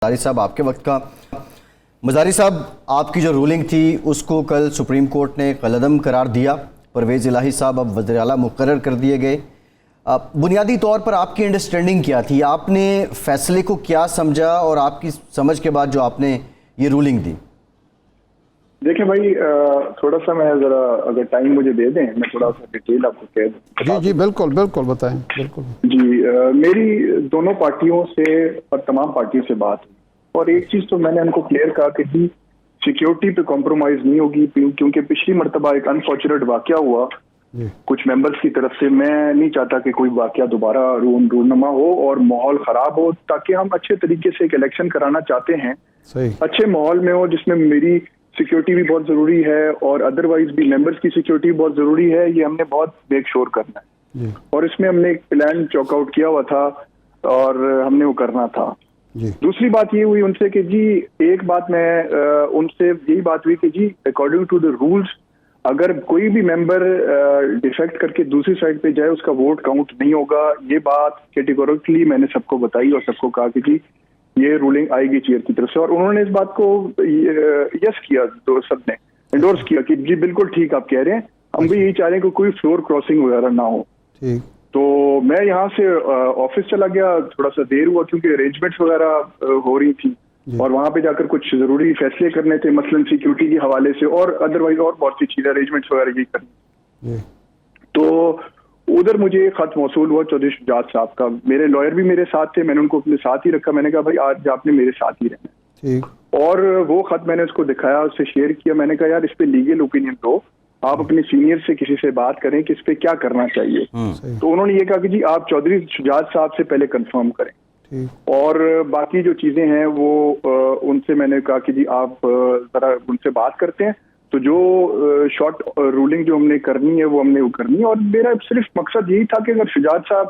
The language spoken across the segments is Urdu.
مزاری صاحب آپ کے وقت کا مزاری صاحب آپ کی جو رولنگ تھی اس کو کل سپریم کورٹ نے قلعدم قرار دیا. پرویز الہی صاحب اب وزیر اعلیٰ مقرر کر دیے گئے. بنیادی طور پر آپ کی انڈرسٹینڈنگ کیا تھی؟ آپ نے فیصلے کو کیا سمجھا اور آپ کی سمجھ کے بعد جو آپ نے یہ رولنگ دی؟ دیکھیں بھائی تھوڑا سا میں ذرا اگر ٹائم مجھے دے دیں میں تھوڑا سا ڈیٹیل آپ کو کہہ دوں. جی بالکل بالکل بتائیں. بالکل جی میری دونوں پارٹیوں سے اور تمام پارٹیوں سے بات ہوئی اور ایک چیز تو میں نے ان کو کلیئر کہا کہ جی سیکیورٹی پہ کمپرومائز نہیں ہوگی کیونکہ پچھلی مرتبہ ایک انفارچونیٹ واقعہ ہوا کچھ ممبرز کی طرف سے. میں نہیں چاہتا کہ کوئی واقعہ دوبارہ رونما ہو اور ماحول خراب ہو تاکہ ہم اچھے طریقے سے ایک الیکشن کرانا چاہتے ہیں اچھے ماحول میں ہو جس میں میری سیکیورٹی بھی بہت ضروری ہے اور ادروائز بھی ممبرز کی سیکیورٹی بہت ضروری ہے. یہ ہم نے بہت میک شور کرنا ہے اور اس میں ہم نے ایک پلان چوک آؤٹ کیا ہوا تھا اور ہم نے وہ کرنا تھا. دوسری بات یہ ہوئی ان سے کہ جی ایک بات میں ان سے یہی بات ہوئی کہ جی اکارڈنگ ٹو دا رولز اگر کوئی بھی ممبر ڈیفیکٹ کر کے دوسری سائڈ پہ جائے اس کا ووٹ کاؤنٹ نہیں ہوگا. یہ بات کیٹیگوریکلی میں نے سب کو بتائی اور سب کو کہا کہ جی یہ رولنگ آئے گی چیئر کی طرف سے اور انہوں نے اس بات کو یس کیا. سب نے انڈورس کیا کہ جی بالکل ٹھیک آپ کہہ رہے ہیں. ہم بھی یہی چاہ رہے ہیں کہ کوئی فلور کراسنگ وغیرہ نہ ہو. تو میں یہاں سے آفس چلا گیا. تھوڑا سا دیر ہوا کیونکہ ارینجمنٹس وغیرہ ہو رہی تھی اور وہاں پہ جا کر کچھ ضروری فیصلے کرنے تھے مثلاً سیکیورٹی کے حوالے سے اور ادروائز اور بہت سی چیزیں ارینجمنٹس وغیرہ یہی کرنی. تو ادھر مجھے خط موصول ہوا چودھری شجاعت صاحب کا. میرے لائر بھی میرے ساتھ تھے. میں نے ان کو اپنے ساتھ ہی رکھا. میں نے کہا بھائی آج آپ نے میرے ساتھ ہی رہنا. اور وہ خط میں نے اس کو دکھایا اس سے شیئر کیا. میں نے کہا یار اس پہ لیگل اوپینین دو. آپ اپنے سینئر سے کسی سے بات کریں کہ اس پہ کیا کرنا چاہیے. تو انہوں نے یہ کہا کہ جی آپ چودھری شجاعت صاحب سے پہلے کنفرم کریں اور باقی جو چیزیں ہیں وہ ان سے میں نے کہا کہ جی آپ ذرا ان سے بات کرتے ہیں. تو جو شارٹ رولنگ جو ہم نے کرنی ہے وہ ہم نے وہ کرنی ہے. اور میرا صرف مقصد یہی تھا کہ اگر شجاعت صاحب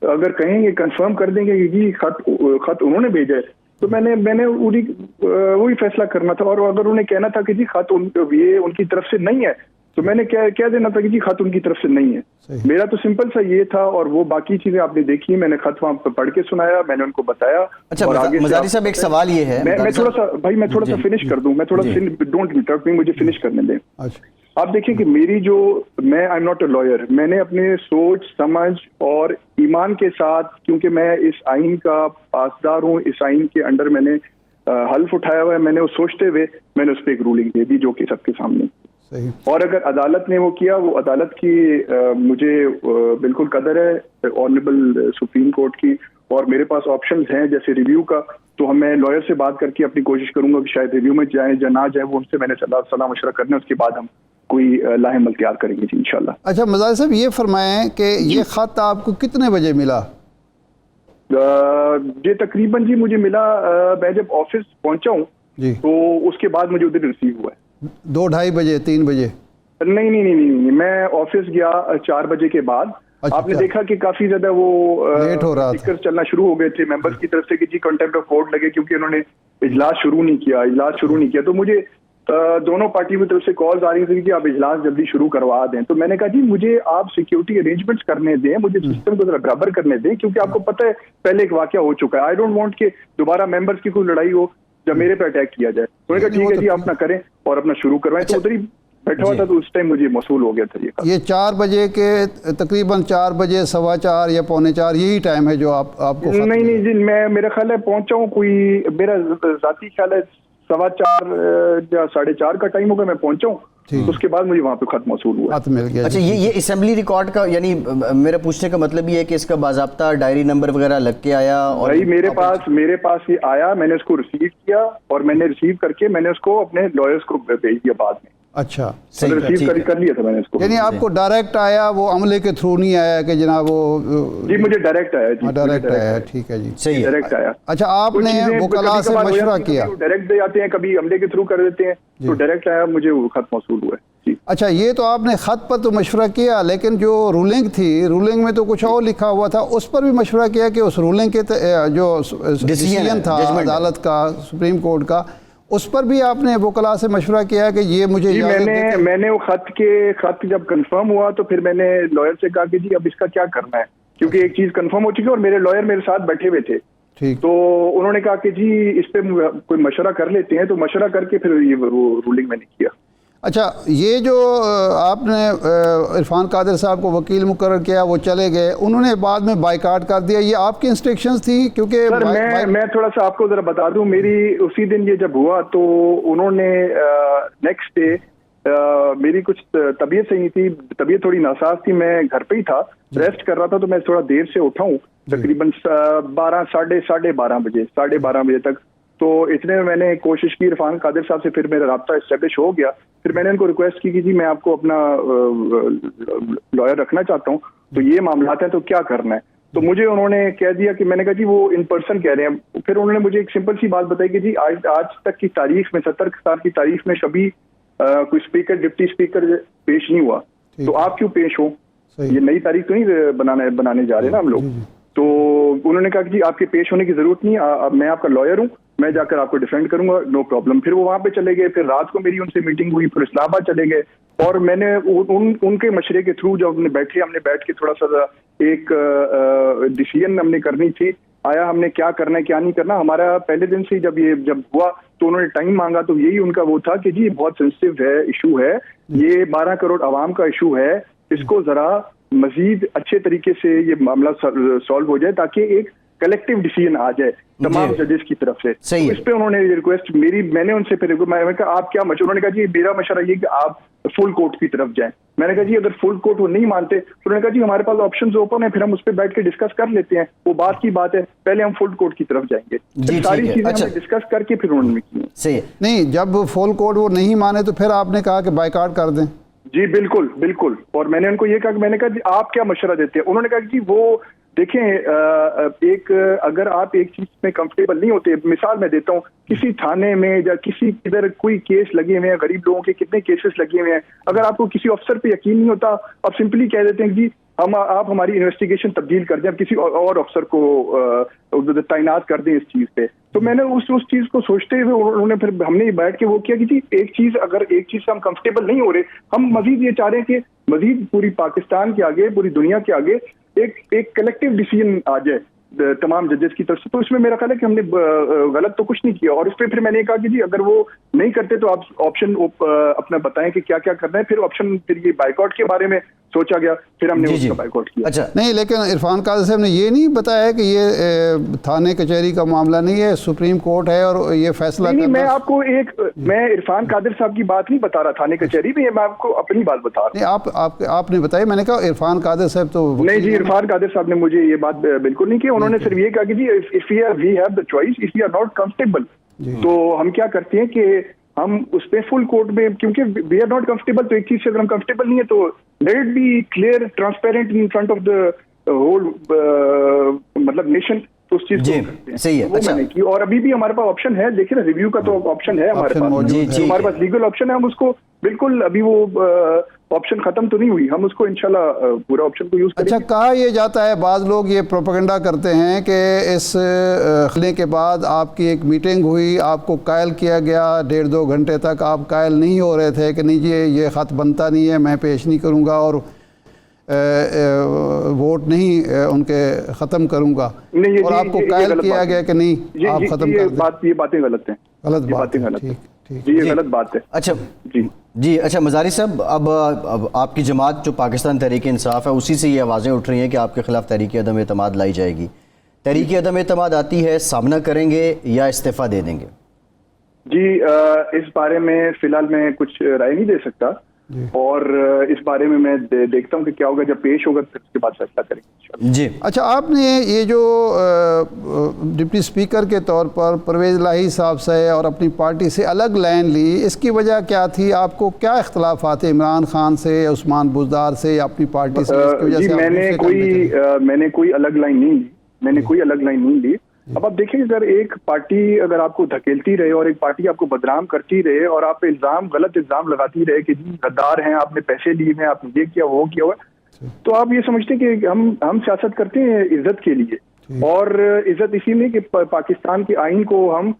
اگر کہیں گے کنفرم کر دیں گے کہ جی خط انہوں نے بھیجا ہے تو میں نے وہی فیصلہ کرنا تھا. اور اگر انہیں کہنا تھا کہ جی خط یہ ان کی طرف سے نہیں ہے تو میں نے کہہ دینا تھا کہ جی خط ان کی طرف سے نہیں ہے. میرا تو سمپل سا یہ تھا اور وہ باقی چیزیں آپ نے دیکھی. میں نے خط وہاں پڑھ کے سنایا. میں نے ان کو بتایا. اچھا مزاری صاحب ایک سوال یہ ہے میں تھوڑا سا بھائی میں تھوڑا سا فنش کر دوں. میں تھوڑا سا ڈونٹ انٹرپٹ می. مجھے فنش کرنے دیں. آپ دیکھیں کہ میری جو میں I am not a lawyer. میں نے اپنے سوچ سمجھ اور ایمان کے ساتھ کیونکہ میں اس آئین کا پاسدار ہوں اس آئین کے انڈر میں نے حلف اٹھایا ہوا ہے. میں نے وہ سوچتے ہوئے میں نے اس پہ ایک رولنگ دے دی جو کہ سب کے سامنے. اور اگر عدالت نے وہ کیا وہ عدالت کی مجھے بالکل قدر ہے آنریبل سپریم کورٹ کی. اور میرے پاس آپشنز ہیں جیسے ریویو کا. تو میں لائر سے بات کر کے اپنی کوشش کروں گا کہ شاید ریویو میں جائیں یا نہ جائیں. وہ ان سے میں نے صلاح مشورہ کرنا ہے. اس کے بعد ہم کوئی لاہ عمل تیار کریں گے جی انشاءاللہ. اچھا مزاری صاحب یہ فرمائیں کہ یہ خط آپ کو کتنے بجے ملا؟ یہ تقریباً جی مجھے ملا میں جب آفس پہنچا ہوں تو اس کے بعد مجھے ادھر ریسیو ہوا ہے 2-2:30 بجے 3 بجے. نہیں میں آفس گیا 4 بجے کے بعد. آپ نے دیکھا کہ کافی زیادہ وہ لیٹ ہو رہا تھا. چلنا شروع ہو گئے تھے ممبرز کی طرف سے کہ جی کنٹیمپٹ آف کورٹ لگے کیونکہ انہوں نے اجلاس شروع نہیں کیا. تو مجھے دونوں پارٹیوں کی طرف سے کالز آ رہی تھی کہ آپ اجلاس جلدی شروع کروا دیں. تو میں نے کہا جی مجھے آپ سیکیورٹی ارینجمنٹس کرنے دیں. مجھے سسٹم کو ذرا برابر کرنے دیں کیونکہ آپ کو پتہ ہے پہلے ایک واقعہ ہو چکا ہے. آئی ڈونٹ وانٹ کہ دوبارہ ممبرز کی کوئی لڑائی ہو جب میرے پہ اٹیک کیا جائے. تو میں نے کہا ٹھیک ہے جی آپ اپنا کریں اور اپنا شروع کروائیں. تو ادھر ہی بیٹھا ہوا تھا تو اس ٹائم مجھے موصول ہو گیا تھا یہ 4 بجے کے تقریباً 4 بجے 4:15 یا 3:45 یہی ٹائم ہے جو آپ کو. نہیں جی میں میرا خیال ہے پہنچا ہوں کوئی میرا ذاتی خیال ہے 4:15 یا 4:30 کا ٹائم ہوگا. میں پہنچا ہوں اس کے بعد مجھے وہاں پہ خط موصول ہوا. مل گیا. اچھا یہ اسمبلی ریکارڈ کا یعنی میرا پوچھنے کا مطلب یہ ہے کہ اس کا باضابطہ ڈائری نمبر وغیرہ لگ کے آیا؟ اور بھائی میرے پاس یہ آیا. میں نے اس کو ریسیو کیا اور میں نے ریسیو کر کے میں نے اس کو اپنے لائرز کو بھیج دیا بعد میں. اچھا ریسیو کر لیا تھا میں نے اس کو. یعنی آپ کو ڈائریکٹ آیا وہ عملے کے تھرو نہیں آیا کہ جناب وہ؟ جی مجھے ڈائریکٹ آیا. ڈائریکٹ آیا. ٹھیک ہے جی صحیح ڈائریکٹ آیا. اچھا آپ نے وکلاء سے مشورہ کیا؟ ڈائریکٹ دے جاتے ہیں کبھی عملے کے تھرو کر دیتے ہیں. تو ڈائریکٹ آیا مجھے وہ خط موصول ہوا ہے. اچھا یہ تو آپ نے خط پر تو مشورہ کیا لیکن جو رولنگ تھی رولنگ میں تو کچھ اور لکھا ہوا تھا. اس پر بھی مشورہ کیا کہ اس رولنگ کے جو ڈیسیژن تھا عدالت کا سپریم کورٹ کا اس پر بھی آپ نے وکلاء سے مشورہ کیا کہ یہ مجھے میں نے وہ خط جب کنفرم ہوا تو پھر میں نے لائر سے کہا کہ جی اب اس کا کیا کرنا ہے کیونکہ ایک چیز کنفرم ہو چکی ہے اور میرے لائر میرے ساتھ بیٹھے ہوئے تھے. ٹھیک. تو انہوں نے کہا کہ جی اس پہ کوئی مشورہ کر لیتے ہیں, تو مشورہ کر کے پھر یہ رولنگ میں نے کیا. اچھا, یہ جو آپ نے عرفان قادر صاحب کو وکیل مقرر کیا, وہ چلے گئے, انہوں نے بعد میں بائیکاٹ کر دیا, یہ آپ کی انسٹرکشنز تھی؟ کیونکہ سر میں تھوڑا سا آپ کو ذرا بتا دوں, میری اسی دن یہ جب ہوا تو انہوں نے نیکسٹ ڈے میری کچھ طبیعت صحیح تھی, طبیعت تھوڑی ناساز تھی, میں گھر پہ ہی تھا, ریسٹ کر رہا تھا, تو میں تھوڑا دیر سے اٹھا ہوں, تقریباً 12 بجے تک. تو اتنے میں نے کوشش کی عرفان قادر صاحب سے, پھر میرا رابطہ اسٹیبلش ہو گیا. پھر میں نے ان کو ریکویسٹ کی کہ جی میں آپ کو اپنا لائر رکھنا چاہتا ہوں, تو یہ معاملات ہیں, تو کیا کرنا ہے. تو مجھے انہوں نے کہہ دیا کہ میں نے کہا جی وہ ان پرسن کہہ رہے ہیں. پھر انہوں نے مجھے ایک سمپل سی بات بتائی کہ جی آج تک کی تاریخ میں 70 سال کی تاریخ میں کبھی کوئی اسپیکر ڈپٹی اسپیکر پیش نہیں ہوا, تو آپ کیوں پیش ہو, یہ نئی تاریخ تو نہیں بنانے جا رہے نا ہم لوگ. تو انہوں نے کہا کہ جی آپ کے پیش ہونے کی ضرورت نہیں, میں آپ کا لائر ہوں, میں جا کر آپ کو ڈیفینڈ کروں گا, نو پرابلم. پھر وہ وہاں پہ چلے گئے, پھر رات کو میری ان سے میٹنگ ہوئی, پھر اسلام آباد چلے گئے, اور میں نے ان کے مشورے کے تھرو جب ہم نے بیٹھ کے تھوڑا سا ایک ڈیسیژن ہم نے کرنی تھی, آیا ہم نے کیا کرنا ہے کیا نہیں کرنا. ہمارا پہلے دن سے جب ہوا تو انہوں نے ٹائم مانگا, تو یہی ان کا وہ تھا کہ جی بہت سینسٹیو ہے, ایشو ہے, یہ 12 کروڑ عوام کا ایشو ہے, اس کو ذرا مزید اچھے طریقے سے یہ معاملہ سالو ہو جائے, تاکہ ایک کلیکٹیو ڈیسیژن آ جائے تمام ججز کی طرف سے. اس پہ انہوں نے ریکویسٹ میں نے ان سے پھر میں نے کہا آپ کیا مشورہ, انہوں نے کہا جی میرا مشورہ یہ کہ آپ فل کورٹ کی طرف جائیں. میں نے کہا جی اگر فل کورٹ وہ نہیں مانتے, تو انہوں نے کہا جی ہمارے پاس آپشنز اوپن ہیں, پھر ہم اس پہ بیٹھ کے ڈسکس کر لیتے ہیں, وہ بات کی بات ہے, پہلے ہم فل کورٹ کی طرف جائیں گے. ساری چیزیں ہم نے ڈسکس کر کے پھر انہوں نے کی. نہیں, جب فل کورٹ وہ نہیں مانے تو پھر آپ نے کہا کہ بائیکاٹ کر دیں. جی بالکل بالکل, اور میں نے ان کو یہ کہا کہ میں نے کہا جی آپ کیا مشورہ دیتے ہیں. انہوں نے کہا کہ جی وہ دیکھیں ایک اگر آپ ایک چیز میں کمفرٹیبل نہیں ہوتے, مثال میں دیتا ہوں, کسی تھانے میں یا کسی ادھر کوئی کیس لگے ہوئے ہیں, غریب لوگوں کے کتنے کیسز لگے ہوئے ہیں, اگر آپ کو کسی افسر پہ یقین نہیں ہوتا, آپ سمپلی کہہ دیتے ہیں کہ جی آپ ہماری انویسٹیگیشن تبدیل کر دیں, آپ کسی اور افسر کو تعینات کر دیں اس چیز پہ. تو میں نے اس چیز کو سوچتے ہوئے انہوں نے پھر ہم نے بیٹھ کے وہ کیا کہ جی ایک چیز سے ہم کمفرٹیبل نہیں ہو رہے, ہم مزید یہ چاہ رہے ہیں کہ مزید پوری پاکستان کے آگے, پوری دنیا کے آگے ایک کلیکٹیو ڈیسیژن آ جائے تمام ججز کی طرف سے. تو اس میں میرا خیال ہے کہ ہم نے غلط تو کچھ نہیں کیا. اور اس پہ پھر میں نے کہا کہ جی اگر وہ نہیں کرتے تو آپ آپشن اپنا بتائیں کہ کیا کیا کرنا ہے. پھر آپشن پھر یہ بائیکاٹ کے بارے میں سوچا گیا, پھر ہم نے اس کا بائیکاٹ کیا. اچھا نہیں, لیکن عرفان قادر صاحب نے یہ نہیں بتایا کہ یہ تھانے کچہری کا معاملہ نہیں ہے, سپریم کورٹ ہے اور یہ فیصلہ نہیں. میں آپ کو میں عرفان قادر صاحب کی بات نہیں بتا رہا تھانے کچہری میں, میں آپ کو اپنی بات بتا رہا ہوں. نہیں, آپ نے بتائی, میں نے کہا عرفان قادر صاحب تو نہیں جی, عرفان قادر صاحب نے مجھے یہ بات بالکل نہیں کی. انہوں نے صرف یہ کہا کہ جی if we have the choice, if we are not comfortable, تو ہم کیا کرتے ہیں کہ ہم اس پہ فل کورٹ میں, کیونکہ وی آر ناٹ کمفرٹیبل, تو ایک چیز سے اگر ہم کمفرٹیبل نہیں ہے تو let it be clear transparent in front of the whole مطلب نیشن. تو اس چیز کو صحیح ہے, وہ میں نے کی. اور ابھی بھی ہمارے پاس آپشن ہے, دیکھیں نا, ریویو کا تو آپشن ہے ہمارے پاس, ہمارے پاس لیگل آپشن ہے. ہم اس کو بالکل, ابھی وہ آپشن ختم تو نہیں ہوئی, ہم اس کو انشاءاللہ پورا آپشن کو یوز کریں گے. اچھا, کہا یہ جاتا ہے, بعض لوگ یہ پروپیگنڈا کرتے ہیں کہ اس خلے کے بعد آپ کی ایک میٹنگ ہوئی, آپ کو قائل کیا گیا, 1.5-2 گھنٹے تک آپ قائل نہیں ہو رہے تھے کہ نہیں جی یہ خط بنتا نہیں ہے, میں پیش نہیں کروں گا اور ووٹ نہیں ان کے ختم کروں گا, اور آپ کو قائل کیا گیا کہ نہیں آپ ختم کر دیں. یہ باتیں غلط ہیں, غلط بات ہے. جی یہ غلط بات ہے. اچھا جی, اچھا مزاری صاحب, اب آپ کی جماعت جو پاکستان تحریک انصاف ہے, اسی سے یہ آوازیں اٹھ رہی ہیں کہ آپ کے خلاف تحریک عدم اعتماد لائی جائے گی. تحریک عدم اعتماد آتی ہے, سامنا کریں گے یا استعفیٰ دے دیں گے؟ جی اس بارے میں فی الحال میں کچھ رائے نہیں دے سکتا, اور اس بارے میں دیکھتا ہوں کہ کیا ہوگا, جب پیش ہوگا پھر اس کے بعد فیصلہ کریں گے. جی اچھا, آپ نے یہ جو ڈپٹی اسپیکر کے طور پر پرویز الہی صاحب سے اور اپنی پارٹی سے الگ لائن لی, اس کی وجہ کیا تھی؟ آپ کو کیا اختلافات ہیں عمران خان سے, عثمان بزدار سے, یا اپنی پارٹی سے؟ جی میں نے کوئی الگ لائن نہیں لی, اب آپ دیکھیں اگر ایک پارٹی اگر آپ کو دھکیلتی رہے اور ایک پارٹی آپ کو بدنام کرتی رہے اور آپ پہ غلط الزام لگاتی رہے کہ جی غدار ہیں, آپ نے پیسے لیے ہیں, آپ نے یہ کیا وہ کیا ہوا, تو آپ یہ سمجھتے ہیں کہ ہم سیاست کرتے ہیں عزت کے لیے, اور عزت اسی لیے کہ پاکستان کے آئین کو ہم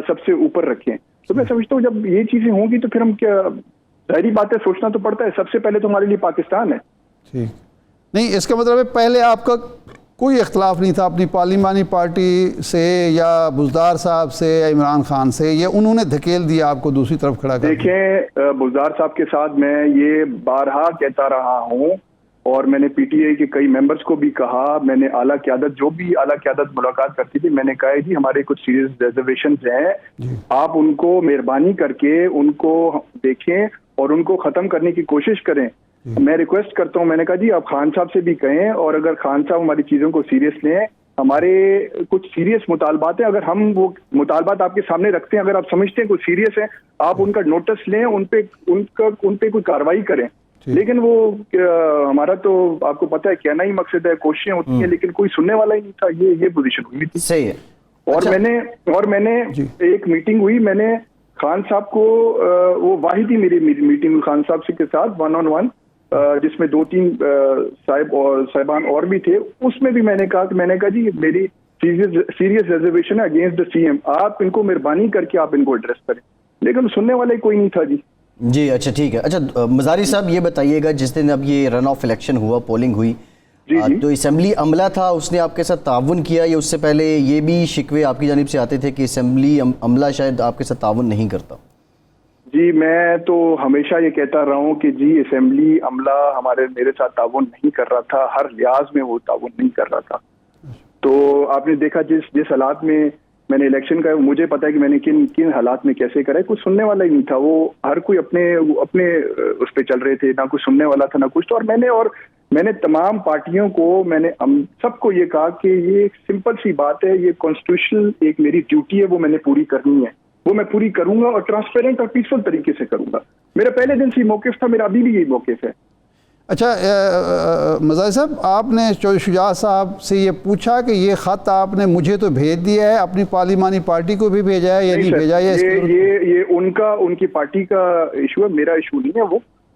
سب سے اوپر رکھیں. تو میں سمجھتا ہوں جب یہ چیزیں ہوں گی تو پھر ہم کیا, ظاہری بات ہے سوچنا تو پڑتا ہے, سب سے پہلے تو ہمارے لیے پاکستان ہے. نہیں, اس کا مطلب ہے پہلے آپ کا کوئی اختلاف نہیں تھا اپنی پارلیمانی پارٹی سے یا بزدار صاحب سے یا عمران خان سے، یہ انہوں نے دھکیل دیا آپ کو دوسری طرف کھڑا کر دیا؟ دیکھیں بزدار صاحب کے ساتھ میں یہ بارہا کہتا رہا ہوں، اور میں نے پی ٹی آئی کے کئی ممبرز کو بھی کہا، میں نے اعلیٰ قیادت جو بھی اعلیٰ قیادت ملاقات کرتی تھی، میں نے کہا جی ہمارے کچھ سیریس ریزرویشنز ہیں، آپ ان کو مہربانی کر کے ان کو دیکھیں اور ان کو ختم کرنے کی کوشش کریں۔ میں ریکویسٹ کرتا ہوں، میں نے کہا جی آپ خان صاحب سے بھی کہیں، اور اگر خان صاحب ہماری چیزوں کو سیریس لیں، ہمارے کچھ سیریس مطالبات ہیں، اگر ہم وہ مطالبات آپ کے سامنے رکھتے ہیں، اگر آپ سمجھتے ہیں کوئی سیریس ہے، آپ ان کا نوٹس لیں، ان پہ کوئی کارروائی کریں۔ لیکن وہ ہمارا تو آپ کو پتہ ہے کہنا ہی مقصد ہے، کوششیں ہوتی ہیں لیکن کوئی سننے والا ہی نہیں تھا، یہ پوزیشن ہوئی تھی۔ صحیح ہے۔ اور میں نے ایک میٹنگ ہوئی، میں نے خان صاحب کو، وہ واحد ہی میری میٹنگ خان صاحب کے ساتھ 1-on-1 جس میں 2-3 صاحبان اور بھی تھے، اس میں بھی میں نے کہا جی میری سیریس ریزرویشن ہے اگینسٹ دا سی ایم، آپ ان کو مہربانی کر کے آپ ان کو ایڈریس کریں، لیکن سننے والا ہی کوئی نہیں تھا جی۔ جی اچھا ٹھیک ہے۔ اچھا مزاری صاحب یہ بتائیے گا، جس دن اب یہ رن آف الیکشن ہوا، پولنگ ہوئی، تو اسمبلی عملہ تھا، اس نے آپ کے ساتھ تعاون کیا، یا اس سے پہلے یہ بھی شکوے آپ کی جانب سے آتے تھے کہ اسمبلی عملہ شاید آپ کے ساتھ تعاون نہیں کرتا؟ جی میں تو ہمیشہ یہ کہتا رہا ہوں کہ جی اسمبلی عملہ میرے ساتھ تعاون نہیں کر رہا تھا، ہر لحاظ میں وہ تعاون نہیں کر رہا تھا۔ تو آپ نے دیکھا جس حالات میں میں نے الیکشن کا، مجھے پتا ہے کہ میں نے کن حالات میں کیسے کرا ہے، کوئی سننے والا ہی نہیں تھا، وہ ہر کوئی اپنے اس پہ چل رہے تھے، نہ کوئی سننے والا تھا نہ کچھ۔ تو اور میں نے تمام پارٹیوں کو، میں نے سب کو یہ کہا کہ یہ ایک سمپل سی بات ہے، یہ کانسٹیٹیوشنل ایک میری ڈیوٹی ہے، وہ میں نے پوری کرنی ہے، وہ میں پوری کروں گا اور ٹرانسپیرنٹ اور پیسفل طریقے سے کروں گا۔ میرا پہلے دن سے موقف تھا، میرا ابھی بھی یہی موقف ہے۔ اچھا مزاری صاحب، آپ نے چودھری شجاعت صاحب سے یہ پوچھا کہ یہ خط آپ نے مجھے تو بھیج دیا ہے، اپنی پارلیمانی پارٹی کو بھی بھیجا ہے یا نہیں بھیجا؟ یہ ان کی پارٹی کا ایشو ہے، میرا ایشو نہیں ہے۔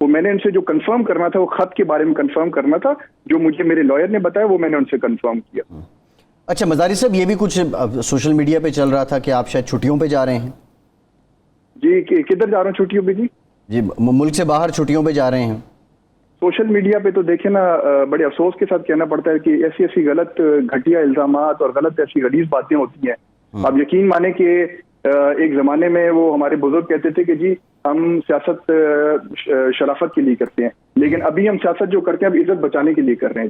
وہ میں نے ان سے جو کنفرم کرنا تھا، وہ خط کے بارے میں کنفرم کرنا تھا، جو مجھے میرے لائر نے بتایا وہ میں نے ان سے کنفرم کیا۔ اچھا مزاری صاحب، یہ بھی کچھ سوشل میڈیا پہ چل رہا تھا کہ آپ شاید چھٹیوں پہ جا رہے ہیں؟ جی کدھر جا رہا ہوں چھٹیوں پہ؟ جی ملک سے باہر چھٹیوں پہ جا رہے ہیں؟ سوشل میڈیا پہ تو دیکھیں نا، بڑے افسوس کے ساتھ کہنا پڑتا ہے کہ ایسی غلط گھٹیا الزامات اور غلط ایسی غلیظ باتیں ہوتی ہیں۔ آپ یقین مانیں کہ ایک زمانے میں وہ ہمارے بزرگ کہتے تھے کہ جی ہم سیاست شرافت کے لیے کرتے ہیں، لیکن ابھی ہم سیاست جو کرتے ہیں اب عزت بچانے کے لیے کر رہے ہیں۔